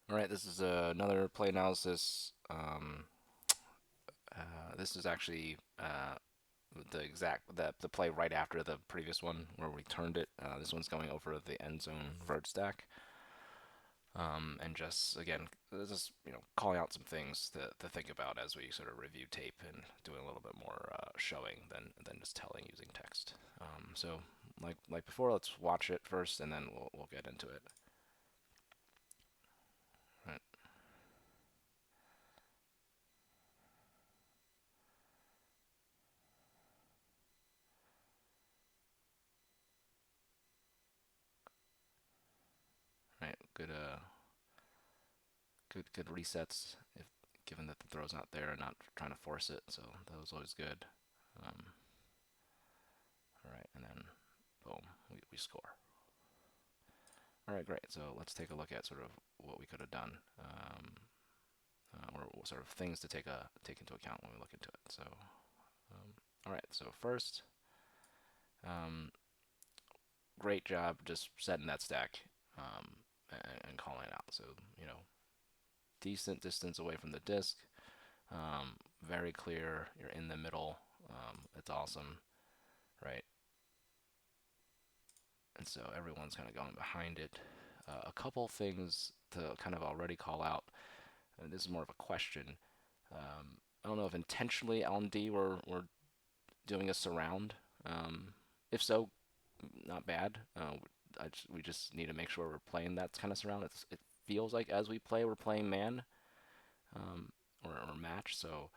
All right, this is another play analysis. This is actually the play right after the previous one where we turned it. This one's going over the end zone vert stack, and just again, just calling out some things to think about as we sort of review tape and doing a little bit more showing than just telling using text. So like before, let's watch it first, and then we'll get into it. Right, right, good resets if given that the throw's not there and not trying to force it. So that was always good. Um, all right, and then boom, we score. All right, great. So let's take a look at sort of what we could have done, or sort of things to take into account when we look into it. So, all right. So first, um, great job just setting that stack and calling it out. So decent distance away from the disc. Very clear. You're in the middle. It's awesome, right? And so everyone's kind of going behind it. A couple things to kind of already call out. And this is more of a question. I don't know if intentionally LMD we're doing a surround. If so, not bad. We just need to make sure we're playing that kind of surround. It feels like as we play, we're playing man um, or match. So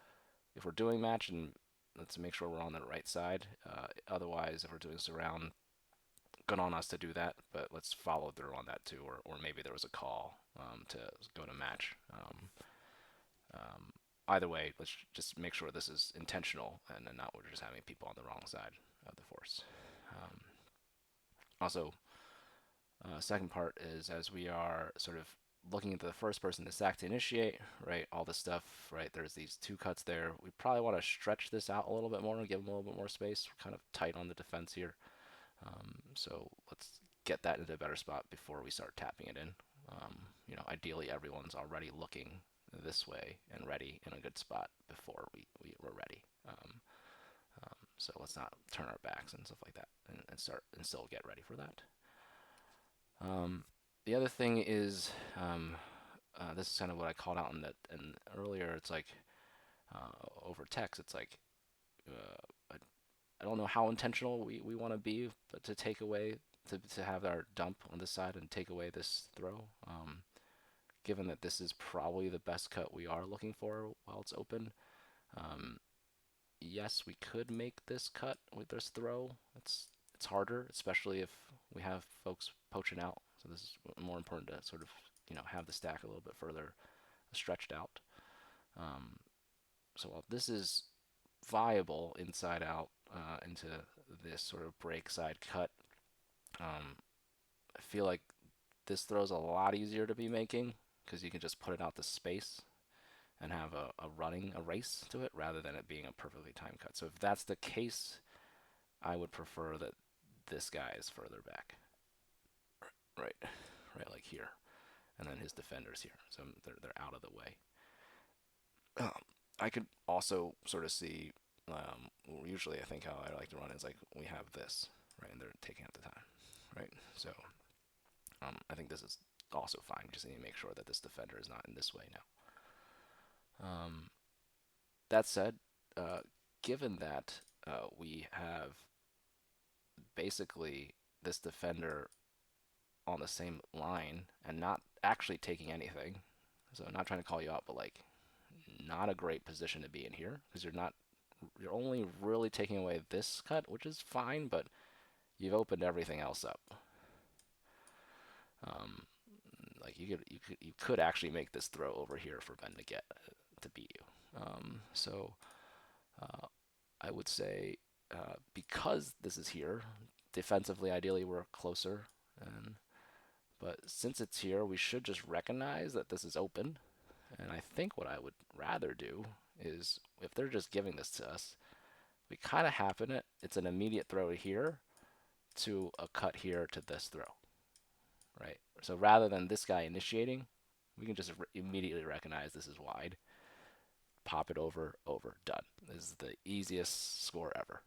if we're doing match, and let's make sure we're on the right side. Otherwise, if we're doing surround, good on us to do that, but let's follow through on that too. Or maybe there was a call to go to match. Either way, let's just make sure this is intentional and not we're just having people on the wrong side of the force. Um, Also, second part is as we are sort of looking into the first person to stack to initiate, right? All this stuff, right? There's these two cuts there. We probably want to stretch this out a little bit more and give them a little bit more space. We're kind of tight on the defense here. So let's get that into a better spot before we start tapping it in. Ideally everyone's already looking this way and ready in a good spot before we're ready. So let's not turn our backs and stuff like that and start and still get ready for that. Um, the other thing is this is kind of what I called out in that and earlier. It's like over text. It's like I don't know how intentional we want to be, but to take away to have our dump on this side and take away this throw. Given that this is probably the best cut we are looking for while it's open. Um, yes, we could make this cut with this throw. It's harder, especially if we have folks poaching out. So this is more important to sort of have the stack a little bit further stretched out. Um, so while this is viable inside out into this sort of break side cut, um, I feel like this throw's a lot easier to be making because you can just put it out to space and have a race to it rather than it being a perfectly timed cut. So if that's the case, I would prefer that this guy is further back, right, right, like here, and then his defenders here, so they're out of the way. Um, I could also sort of see. Usually, I think how I like to run is like we have this, right, and they're taking up the time, right. So I think this is also fine. Just need to make sure that this defender is not in this way now. That said, uh, given that we have basically this defender on the same line and not actually taking anything. So I'm not trying to call you out, but like not a great position to be in here because you're only really taking away this cut, which is fine, but you've opened everything else up. Um, like you could actually make this throw over here for Ben to get to beat you. So I would say because this is here, defensively, ideally we're closer, and but since it's here, we should just recognize that this is open. And I think what I would rather do is if they're just giving this to us, we kind of happen it. It's an immediate throw here to a cut here to this throw, right? So rather than this guy initiating, We can just immediately recognize this is wide, pop it over, done. This is the easiest score ever.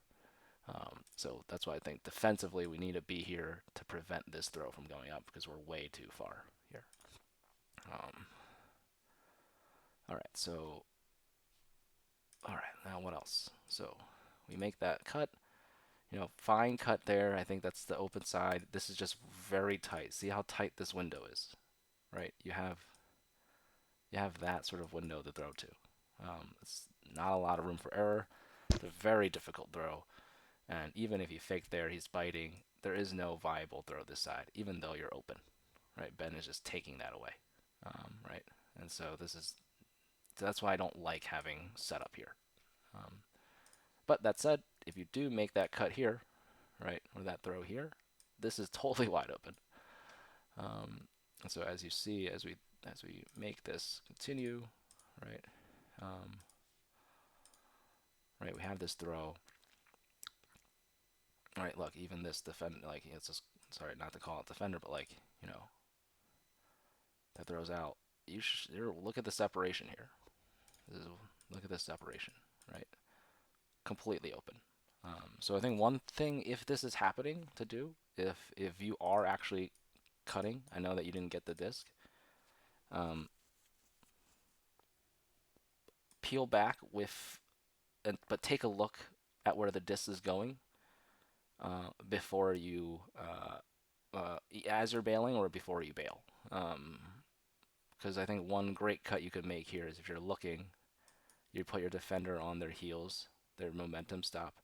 So that's why I think defensively we need to be here to prevent this throw from going up because we're way too far here. All right, so all right, now what else? So we make that cut. Fine cut there. I think that's the open side. This is just very tight. See how tight this window is, right? You have that sort of window to throw to. It's not a lot of room for error. It's a very difficult throw. And even if you fake there, he's biting. There is no viable throw this side, even though you're open, right? Ben is just taking that away, right? And so that's why I don't like having setup here. But that said, if you do make that cut here, right, or that throw here, this is totally wide open. And so as you see, as we make this continue, right, right, we have this throw. All right, look, even this defender, like it's just sorry not to call it defender, but like that throws out. Look at the separation here. Look at this separation, right? Completely open. So I think one thing, if this is happening, to do, if you are actually cutting, I know that you didn't get the disc. Peel back but take a look at where the disc is going before you, as you're bailing or before you bail. Because I think one great cut you could make here is if you're looking, you put your defender on their heels, their momentum stop,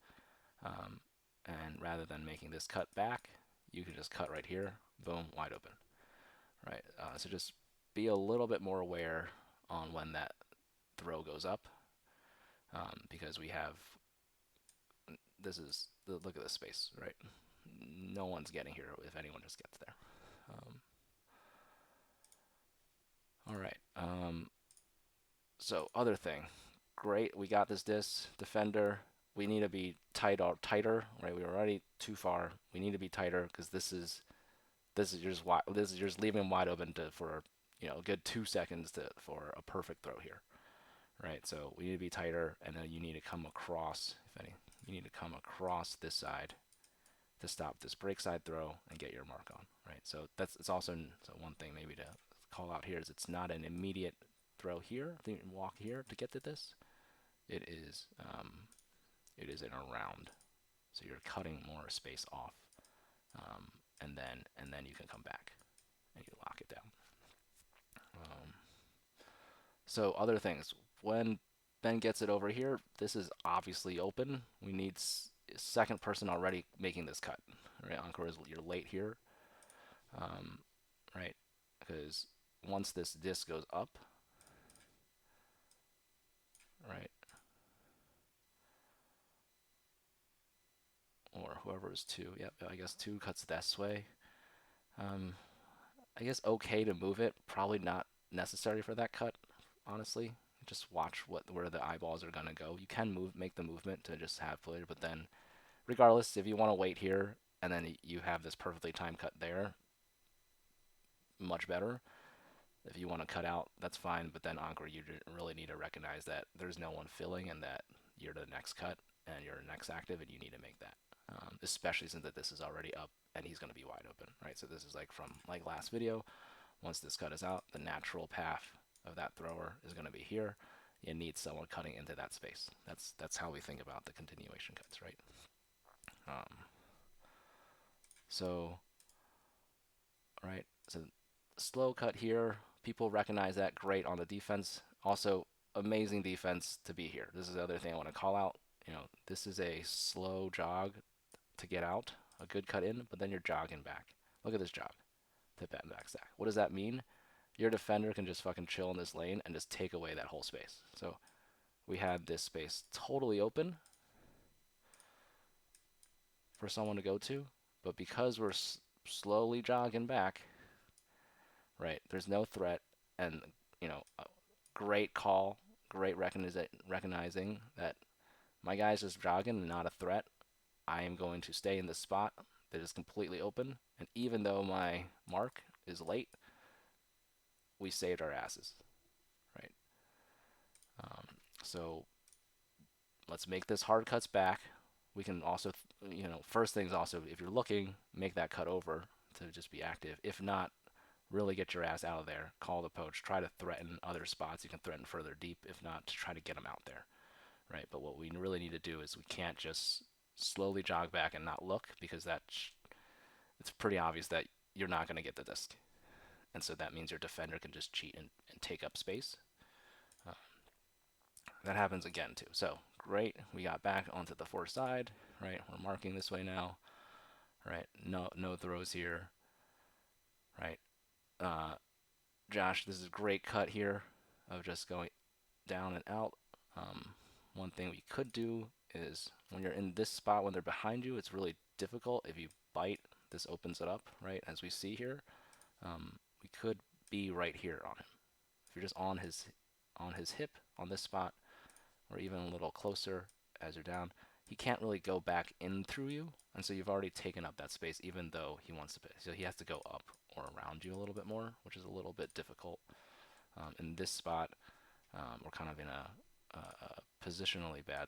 and rather than making this cut back, you can just cut right here, boom, wide open, right? So just be a little bit more aware on when that throw goes up, because we have look at this space, right? No one's getting here if anyone just gets there. All right. So other thing, great. We got this disc defender. We need to be tighter, right? We were already too far. We need to be tighter because this is just leaving wide open for a good 2 seconds for a perfect throw here, right? So we need to be tighter, and then you need to come across, you need to come across this side to stop this break side throw and get your mark on, right? So it's also one thing maybe to call out here is it's not an immediate throw here, walk here to get to this. It is an around, so you're cutting more space off, and then you can come back and you lock it down. So other things, when Ben gets it over here, this is obviously open. We need second person already making this cut, right? Encore you're late here, right? Because once this disc goes up, right, or whoever is two, yep, I guess two cuts this way. I guess okay to move it, probably not necessary for that cut, honestly. Just watch where the eyeballs are gonna go. You can make the movement to just have player, but then regardless, if you want to wait here and then you have this perfectly timed cut there, much better. If you want to cut out, that's fine, but then Encore, you really need to recognize that there's no one filling and that you're the next cut and you're next active and you need to make that. Especially since that this is already up and he's going to be wide open, right? So this is like from last video. Once this cut is out, the natural path of that thrower is going to be here. You need someone cutting into that space. That's how we think about the continuation cuts, right? So, right, so slow cut here. People recognize that great on the defense. Also, amazing defense to be here. This is the other thing I want to call out. This is a slow jog to get out, a good cut in, but then you're jogging back. Look at this jog to back stack. What does that mean? Your defender can just fucking chill in this lane and just take away that whole space. So we had this space totally open for someone to go to, but because we're slowly jogging back, right, there's no threat, and great call, great recognizing that my guy's just jogging and not a threat. I am going to stay in this spot that is completely open, and even though my mark is late, we saved our asses, right? So let's make this hard cuts back. We can also, first things also, if you're looking, make that cut over to just be active. If not, really get your ass out of there. Call the poach. Try to threaten other spots. You can threaten further deep, if not, to try to get them out there, right? But what we really need to do is we can't just slowly jog back and not look because it's pretty obvious that you're not going to get the disc. And so that means your defender can just cheat and take up space. Uh, that happens again too. So great, we got back onto the fourth side, right? We're marking this way now, right? No throws here, right? Josh, this is a great cut here of just going down and out. One thing we could do is when you're in this spot, when they're behind you, it's really difficult. If you bite, this opens it up, right? As we see here, we could be right here on him. If you're just on his hip on this spot, or even a little closer as you're down, he can't really go back in through you, and so you've already taken up that space, even though he wants to be. So he has to go up or around you a little bit more, which is a little bit difficult. In this spot, we're kind of in a positionally bad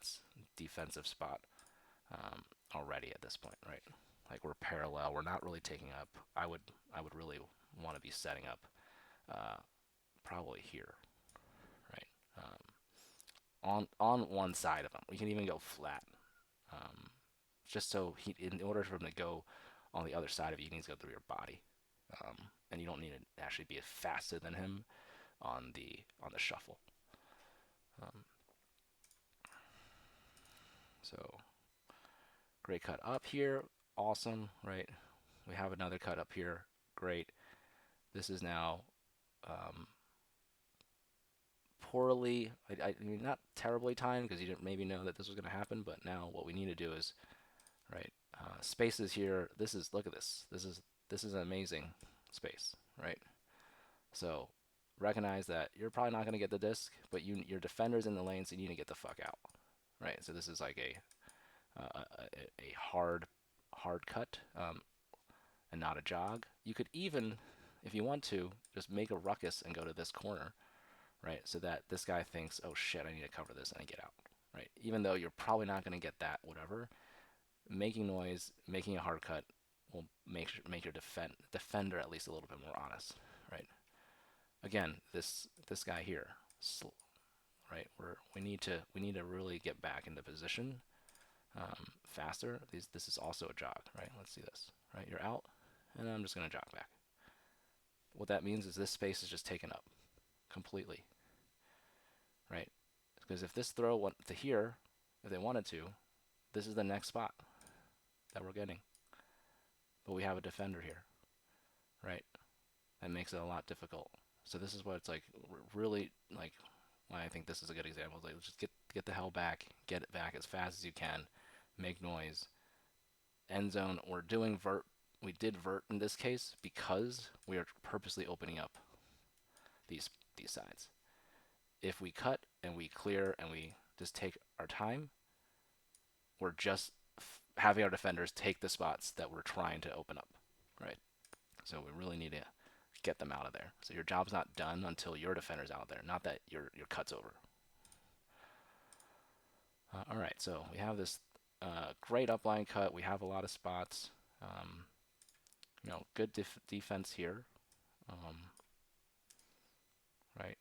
defensive spot already at this point, right? Like we're parallel. We're not really taking up. I would really want to be setting up probably here, right? On one side of him. We can even go flat, um, just so in order for him to go on the other side of you, he needs to go through your body, and you don't need to actually be faster than him on the shuffle. Um, so great cut up here, awesome, right? We have another cut up here, great. This is now um, poorly, I mean, not terribly timed because you didn't maybe know that this was going to happen, but now what we need to do is, right, spaces here. Look at this. This is an amazing space, right? So recognize that you're probably not going to get the disc, but your defender's in the lane, so you need to get the fuck out, right? So this is like a hard cut, and not a jog. You could even, if you want to, just make a ruckus and go to this corner, right? So that this guy thinks, oh shit, I need to cover this and I get out, right? Even though you're probably not going to get that, whatever. Making noise, making a hard cut will make your defender at least a little bit more honest, right? Again, this guy here, right? We need to really get back into position faster. This is also a jog, right? Let's see this, right? You're out, and I'm just gonna jog back. What that means is this space is just taken up completely, right? Because if this throw went to here, if they wanted to, this is the next spot that we're getting. But we have a defender here, right? That makes it a lot difficult. So this is what it's like, really like, why I think this is a good example. Like, just get the hell back, get it back as fast as you can, make noise. End zone. We did vert in this case because we are purposely opening up these sides. If we cut and we clear and we just take our time, we're just having our defenders take the spots that we're trying to open up, right? So we really need to get them out of there. So your job's not done until your defender's out there, not that your cut's over. All right, so we have this great upline cut. We have a lot of spots. Good defense here, right?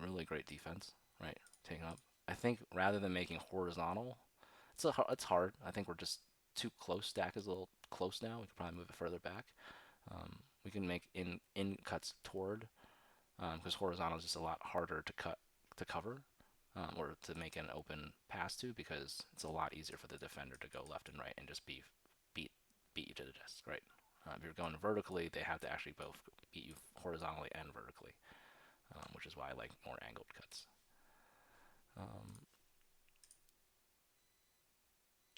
Really great defense, right? Taking up. I think rather than making horizontal, it's hard. I think we're just too close. Stack is a little close now. We could probably move it further back. We can make in cuts toward, because horizontal is just a lot harder to cover, or to make an open pass to, because it's a lot easier for the defender to go left and right and just beat you to the disc, right? If you're going vertically, they have to actually both beat you horizontally and vertically, which is why I like more angled cuts.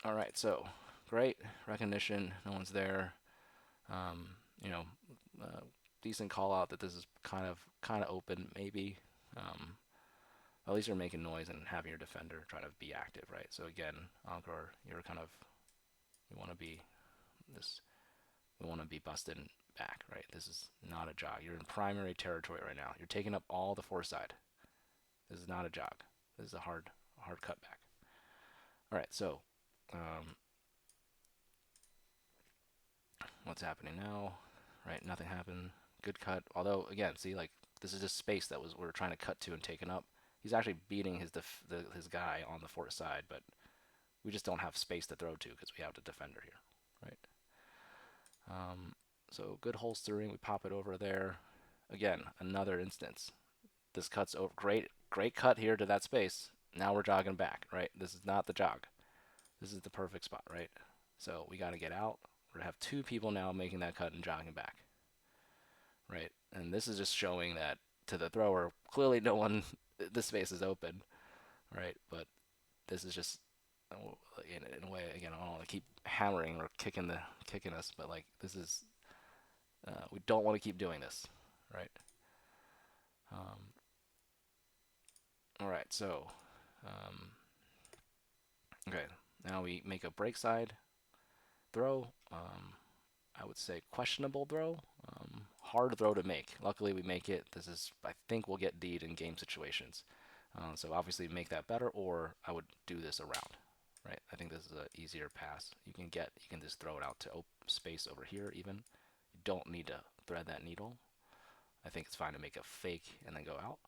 All right, so great recognition. No one's there. Um, you know, decent call out that this is kind of open, maybe. At least you're making noise and having your defender try to be active, right? So again, Encore, you're kind of, we want to be this, we want to be busting back, right? This is not a jog. You're in primary territory right now. You're taking up all the foreside. This is not a jog. This is a hard cut back. All right, so um, what's happening now? Right, nothing happened. Good cut. Although again, see, like this is just space that was we are trying to cut to and taken up. He's actually beating his guy on the fort side, but we just don't have space to throw to because we have the defender here, right? So good holstering. We pop it over there. Again, another instance. This cuts over. Great cut here to that space. Now we're jogging back, right? This is not the jog. This is the perfect spot, right? So we got to get out. We're going to have two people now making that cut and jogging back, right? And this is just showing that to the thrower, clearly no one, this space is open, right? But this is just, in a way, again, I don't want to keep hammering or kicking us, but like this is, we don't want to keep doing this, right? All right, so, okay, now we make a break side throw. I would say questionable throw, hard throw to make. Luckily, we make it. This is, I think, we'll get D'd in game situations. So obviously, make that better, or I would do this around, right? I think this is an easier pass. You can just throw it out to space over here. Even you don't need to thread that needle. I think it's fine to make a fake and then go out.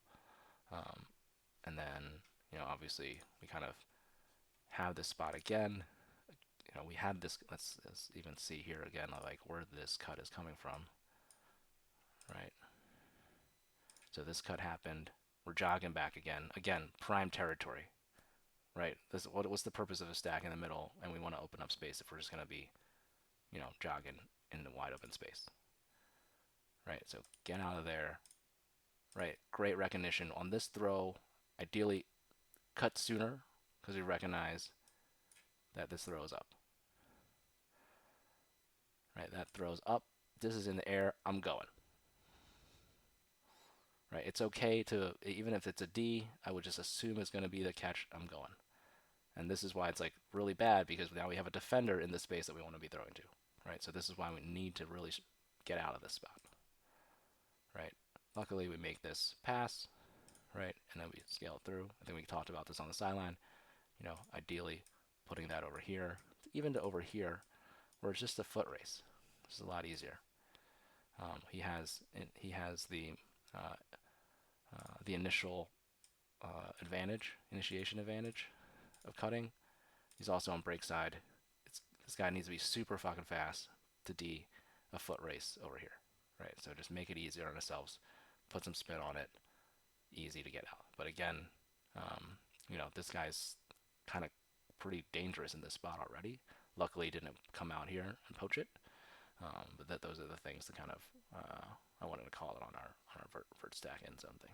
And then, obviously, we kind of have this spot again. We had this, let's even see here again, like where this cut is coming from, right? So this cut happened. We're jogging back again. Again, prime territory, right? What's the purpose of a stack in the middle? And we want to open up space if we're just going to be, jogging in the wide open space, right? So get out of there, right? Great recognition on this throw. Ideally, cut sooner because we recognize that this throw is up. Right, that throws up. This is in the air. I'm going. Right, it's okay to, even if it's a D, I would just assume it's going to be the catch. I'm going. And this is why it's like really bad because now we have a defender in the space that we want to be throwing to. Right, so this is why we need to really get out of this spot. Right, luckily we make this pass. Right, and then we scale it through. I think we talked about this on the sideline. Ideally putting that over here, even to over here, where it's just a foot race. It's a lot easier. He has the initial initiation advantage of cutting. He's also on break side. This guy needs to be super fucking fast to D a foot race over here, right? So just make it easier on ourselves, put some spin on it, easy to get out. But again, this guy's kind of pretty dangerous in this spot already. Luckily, he didn't come out here and poach it. But those are the things to kind of I wanted to call it on our vert stack end zone thing.